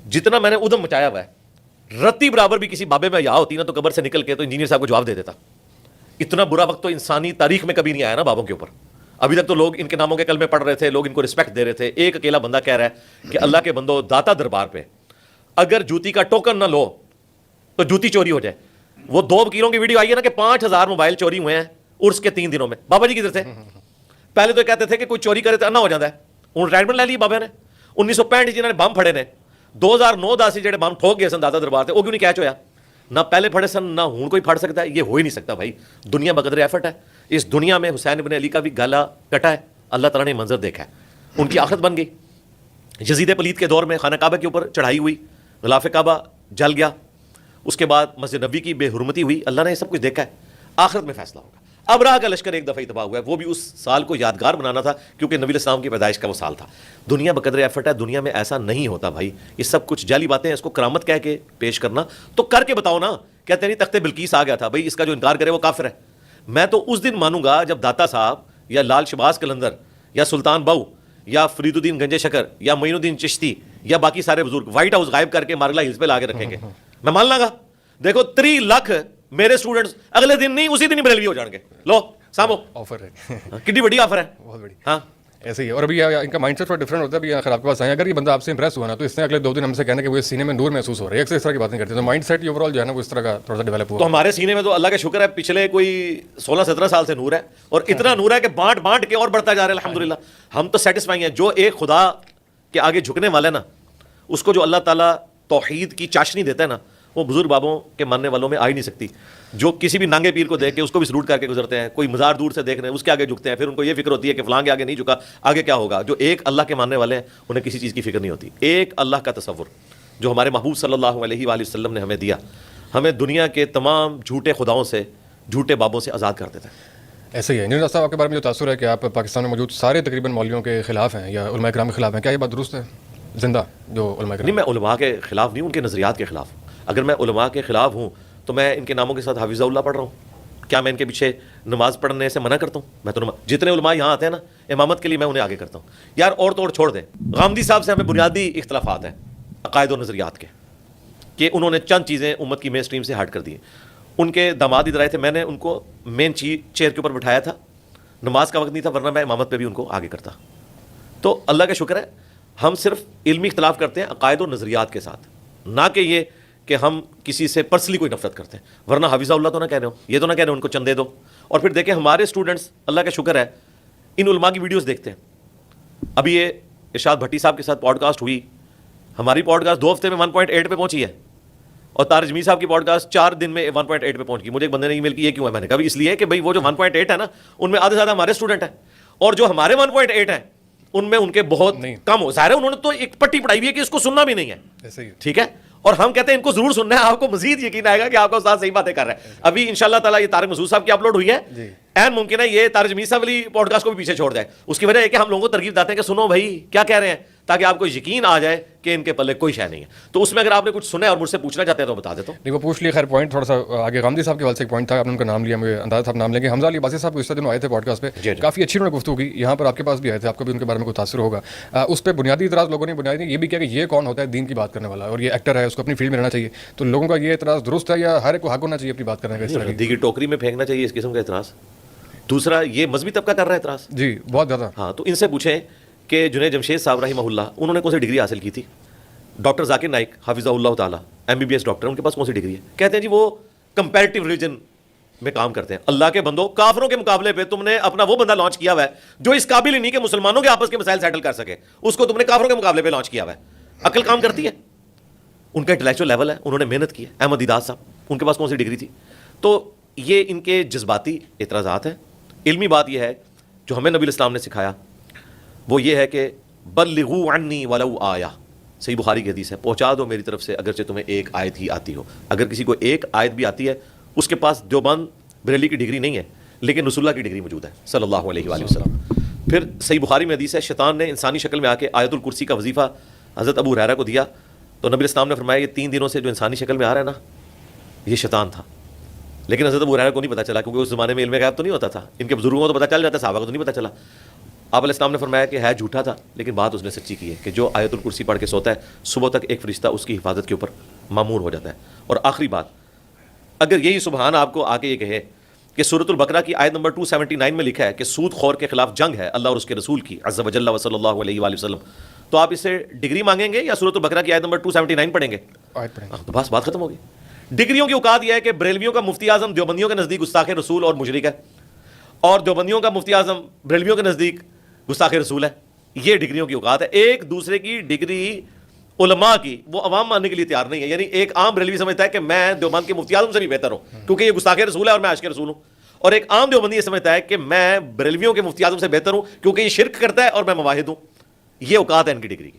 جتنا میں نے ادم مچایا ہوا ہے، رتی برابر بھی کسی بابے میں یا ہوتی نا تو قبر سے نکل کے تو انجینئر صاحب کو جواب دے دیتا. اتنا برا وقت تو انسانی تاریخ میں کبھی نہیں آیا نا بابوں کے اوپر. ابھی تک تو لوگ ان کے ناموں کے کلمے پڑھ رہے تھے، لوگ ان کو رسپیکٹ دے رہے تھے. ایک اکیلا بندہ کہہ رہا ہے کہ اللہ کے بندو داتا دربار پہ اگر جوتی کا ٹوکن نہ لو تو جوتی چوری ہو جائے. وہ 2 وکیلوں کی ویڈیو آئی ہے نا کہ 5000 موبائل چوری ہوئے ہیں عرس کے 3 دنوں میں. بابا جی کدھر تھے؟ پہلے تو کہتے تھے کہ کوئی چوری کرے تو انا ہو جاتا ہے. ہوں ریٹمنٹ لے لی بابا نے. 1965 جنہوں نے بم پھڑے نے 2009-10 جڑے بم ٹھوک گئے سن داتا دربار سے وہ کیوں نہیں کیچ ہویا؟ نہ پہلے پھڑے سن نہ ہوں کوئی پھڑ سکتا ہے. یہ ہو ہی نہیں سکتا بھائی. دنیا بقدر ایفرٹ ہے. اس دنیا میں حسین ابن علی کا بھی گلا کٹا ہے. اللہ تعالیٰ نے منظر دیکھا ہے. ان کی آخرت بن گئی. یزید پلید کے دور میں خانہ کعبہ کے اوپر چڑھائی ہوئی، غلاف کعبہ جل گیا. اس کے بعد مسجد نبی کی بے حرمتی ہوئی. اللہ نے یہ سب کچھ دیکھا ہے. آخرت میں فیصلہ ہوگا. ابراہ کا لشکر ایک دفعہ اتباہ ہوا ہے، وہ بھی اس سال کو یادگار بنانا تھا کیونکہ نبی الاسلام کی پیدائش کا وہ سال تھا. دنیا بقدر ایفرٹ ہے. دنیا میں ایسا نہیں ہوتا بھائی. یہ سب کچھ جعلی باتیں ہیں. اس کو کرامت کہہ کے پیش کرنا تو کر کے بتاؤ نا. کہتے نہیں تخت بلقیس آ گیا تھا بھائی، اس کا جو انکار کرے وہ کافر ہے. میں تو اس دن مانوں گا جب داتا صاحب یا لال شباز قلندر یا سلطان بہو یا فرید الدین گنجے شکر یا معین الدین چشتی یا باقی سارے بزرگ وائٹ ہاؤس غائب کر کے مارگلا ہلز پہ لا کے رکھیں گے. میں مان لاں گا. دیکھو 3 لاکھ میرے اسٹوڈنٹس اگلے دن نہیں اسی دن ہی بریلوی ہو جان گے. لو سامو آفر ہے، کتنی بڑی آفر ہے. بہت بڑی. ہاں ایسے ہی ہے. اور ابھی ان کا مائنڈ سیٹ تھوڑا ڈفرینٹ ہوتا ہے. ابھی اگر آپ کے پاس آئیں، اگر یہ بندہ آپ سے امپریس ہوا نا تو اس نے اگلے 2 دن ہم سے کہنا کہ وہ اس سینے میں نور محسوس ہو رہا ہے. ایک سے اس طرح کی باتیں کرتے ہیں. تو مائنڈ سیٹ اوور آل جو ہے نا وہ اس طرح کا تھوڑا سا ڈیولپ ہوا. تو ہمارے سینے میں تو اللہ کا شکر ہے پچھلے کوئی 16-17 سال سے نور ہے. اور اتنا نور ہے کہ بانٹ بانٹ کے اور بڑھتا جا رہا ہے الحمدللہ. ہم تو سیٹسفائی ہیں. جو ایک خدا کے آگے جھکنے والا ہے نا، اس کو جو اللہ تعالیٰ توحید کی چاشنی دیتا ہے نا، وہ بزرگ بابوں کے ماننے والوں میں آ ہی نہیں سکتی. جو کسی بھی نانگے پیر کو دیکھ کے اس کو بھی سلوٹ کر کے گزرتے ہیں. کوئی مزار دور سے دیکھ رہے ہیں اس کے آگے جھکتے ہیں. پھر ان کو یہ فکر ہوتی ہے کہ فلاں کے آگے نہیں جھکا، آگے کیا ہوگا. جو ایک اللہ کے ماننے والے ہیں انہیں کسی چیز کی فکر نہیں ہوتی. ایک اللہ کا تصور جو ہمارے محبوب صلی اللہ علیہ وآلہ وسلم نے ہمیں دیا، ہمیں دنیا کے تمام جھوٹے خداؤں سے، جھوٹے بابوں سے آزاد کر دیتا ہے. ایسے ہی ہے. انجینئر صاحب آپ کے بارے میں جو تاثر ہے کہ آپ پاکستان میں موجود سارے تقریباً مولویوں کے خلاف ہیں یا علماء کرام کے خلاف ہیں، کیا یہ بات درست ہے؟ زندہ جو علماء کرام. نہیں، میں علماء کے خلاف نہیں، ان کے نظریات کے خلاف. اگر میں علماء کے خلاف ہوں تو میں ان کے ناموں کے ساتھ حافظ اللہ پڑھ رہا ہوں. کیا میں ان کے پیچھے نماز پڑھنے سے منع کرتا ہوں؟ میں تو جتنے علماء یہاں آتے ہیں نا امامت کے لیے میں انہیں آگے کرتا ہوں. یار اور توڑ چھوڑ دیں. غامدی صاحب سے ہمیں بنیادی اختلافات ہیں عقائد و نظریات کے، کہ انہوں نے چند چیزیں امت کی مین سٹریم سے ہٹ کر دی. ان کے داماد ادھر آئے تھے، میں نے ان کو مین چیئر کے اوپر بٹھایا تھا. نماز کا وقت نہیں تھا ورنہ میں امامت پہ بھی ان کو آگے کرتا. تو اللہ کا شکر ہے ہم صرف علمی اختلاف کرتے ہیں عقائد و نظریات کے ساتھ، نہ کہ یہ کہ ہم کسی سے پرسنلی کوئی نفرت کرتے ہیں. ورنہ حافظہ اللہ تو نہ کہہ رہے ہو، یہ تو نہ کہہ رہے ہو ان کو چندے دو. اور پھر دیکھیں ہمارے اسٹوڈنٹس اللہ کا شکر ہے ان علماء کی ویڈیوز دیکھتے ہیں. ابھی یہ ارشاد بھٹی صاحب کے ساتھ پوڈ کاسٹ ہوئی. ہماری پوڈ کاسٹ 2 ہفتے میں 1.8 پہ پہنچی ہے اور طارق جمیل صاحب کی پوڈ کاسٹ 4 دن میں 1.8 پہ پہنچ گئی. مجھے ایک بندے نے ای میل کی یہ کیوں ہے؟ میں نے کہا اس لیے کہ بھائی وہ جو 1.8 ہے نا ان میں آدھے زیادہ ہمارے اسٹوڈنٹ ہیں اور جو ہمارے 1.8 ہیں ان میں ان کے بہت کم ہو. ظاہر ہے انہوں نے تو ایک پٹی پڑھائی ہوئی ہے کہ اس کو سننا بھی نہیں ہے. ٹھیک ہے. اور ہم کہتے ہیں ان کو ضرور سننا ہے. آپ کو مزید یقین آئے گا کہ آپ کا استاد صحیح باتیں کر رہا ہے. ابھی انشاءاللہ تعالیٰ یہ طارق مسعود صاحب کی اپلوڈ ہوئی ہے. این ممکن ہے یہ طارق جمیل صاحب والی پوڈ کاسٹ کو بھی پیچھے چھوڑ جائے. اس کی وجہ یہ کہ ہم لوگوں کو ترغیب دیتے ہیں کہ سنو بھائی کیا کہہ رہے ہیں، تاکہ آپ کو یقین آ جائے کہ ان کے پلے کوئی شے نہیں ہے. تو اس میں اگر آپ نے کچھ سنا ہے اور مجھ سے پوچھنا چاہتے ہیں تو بتا دیتا ہوں. نہیں وہ پوچھ لیا. خیر پوائنٹ تھوڑا سا آگے غامدی صاحب کے والد سے ایک پوائنٹ تھا، آپ نے ان کا نام لیا، مجھے اندازہ صاحب نام لیں گے. حمزہ علی عباسی صاحب کو اس دن آئے تھے پوڈ کاسٹ پہ، کافی اچھی انہوں نے گفتگو کی. یہاں پر آپ کے پاس بھی آئے تھے، آپ کو بھی ان کے بارے میں کوئی تاثر ہوگا. اس پہ بنیادی اعتراض لوگوں نے بنیادی یہ بھی کیا کہ یہ کون ہوتا ہے دین کی بات کرنے والا، اور یہ ایکٹر ہے، اس کو اپنی فیلڈ میں رہنا چاہیے. تو لوگوں کا یہ اعتراض درست ہے یا ہر ایک کو حق ہونا چاہیے اپنی بات کرنے کا؟ اس طرح کی ٹوکری میں پھینکنا چاہیے اس قسم کا اعتراض. دوسرا یہ مذہبی طبقہ کر رہا ہے اعتراض. جی بہت زیادہ. ہاں تو ان سے پوچھیں کہ جنید جمشید صاحب رحمہ اللہ انہوں نے کون سی ڈگری حاصل کی تھی. ڈاکٹر ذاکر نائک حافظہ اللہ تعالیٰ MBBS ڈاکٹر، ان کے پاس کون سی ڈگری ہے؟ کہتے ہیں جی وہ کمپیریٹیو ریلیجن میں کام کرتے ہیں. اللہ کے بندو کافروں کے مقابلے پہ تم نے اپنا وہ بندہ لانچ کیا ہوا ہے جو اس قابل ہی نہیں کہ مسلمانوں کے آپس کے مسائل سیٹل کر سکے، اس کو تم نے کافروں کے مقابلے پہ لانچ کیا ہوا ہے. عقل کام کرتی ہے؟ ان کا انٹلیکچوئل لیول ہے، انہوں نے محنت کی ہے. احمد دیداد صاحب ان کے پاس کون سی ڈگری تھی؟ تو یہ ان کے جذباتی اعتراضات ہیں. علمی بات یہ ہے جو ہمیں نبی الاسلام نے سکھایا وہ یہ ہے کہ بلغوا عنی ولو آیہ. صحیح بخاری کی حدیث ہے، پہنچا دو میری طرف سے اگرچہ تمہیں ایک آیت ہی آتی ہو. اگر کسی کو ایک آیت بھی آتی ہے اس کے پاس دیوبند بریلی کی ڈگری نہیں ہے لیکن رسول اللہ کی ڈگری موجود ہے صلی اللہ علیہ وآلہ وسلم. پھر صحیح بخاری میں حدیث ہے شیطان نے انسانی شکل میں آ کے آیت الکرسی کا وظیفہ حضرت ابو ہریرہ کو دیا تو نبی الاسلام نے فرمایا یہ 3 دنوں سے جو انسانی شکل میں آ رہا ہے نا یہ شیطان تھا. لیکن حضرت ابو ہریرہ کو نہیں پتہ چلا کیونکہ اس زمانے میں علم غیب تو نہیں ہوتا تھا. ان کے بزرگوں کو تو پتہ چل جاتا، صحابہ کو تو نہیں پتہ چلا. آپ علیہ السلام نے فرمایا کہ ہے جھوٹا تھا لیکن بات اس نے سچی کی ہے کہ جو آیت الکرسی پڑھ کے سوتا ہے صبح تک ایک فرشتہ اس کی حفاظت کے اوپر مامور ہو جاتا ہے. اور آخری بات, اگر یہی سبحان آپ کو آ کے یہ کہے کہ سورۃ البقرہ کی آیت نمبر 279 میں لکھا ہے کہ سود خور کے خلاف جنگ ہے اللہ اور اس کے رسول کی عز وجل و صلی اللہ علیہ وآلہ وسلم, تو آپ اس سے ڈگری مانگیں گے یا سورۃ البقرہ کی آیت نمبر 279 پڑھیں گے؟ آیت پڑھیں گے. تو بس بات ختم ہوگی. ڈگریوں کی اوقات یہ ہے کہ بریلویوں کا مفتی اعظم دیوبندیوں کے نزدیک گستاخ رسول اور مشرک ہے, اور دیوبندیوں کا مفتی اعظم بریلویوں کے نزدیک گستاخ رسول ہے. یہ ڈگریوں کی اوقات ہے. ایک دوسرے کی ڈگری علماء کی وہ عوام ماننے کے لیے تیار نہیں ہے. یعنی ایک عام بریلوی سمجھتا ہے کہ میں دیوبند کے مفتی اعظم سے بھی بہتر ہوں کیونکہ یہ گستاخ رسول ہے اور میں عاشق رسول ہوں, اور ایک عام دیوبندی یہ سمجھتا ہے کہ میں بریلویوں کے مفتی اعظم سے بہتر ہوں کیونکہ یہ شرک کرتا ہے اور میں مواحد ہوں. یہ اوقات ہے ان کی ڈگری کی.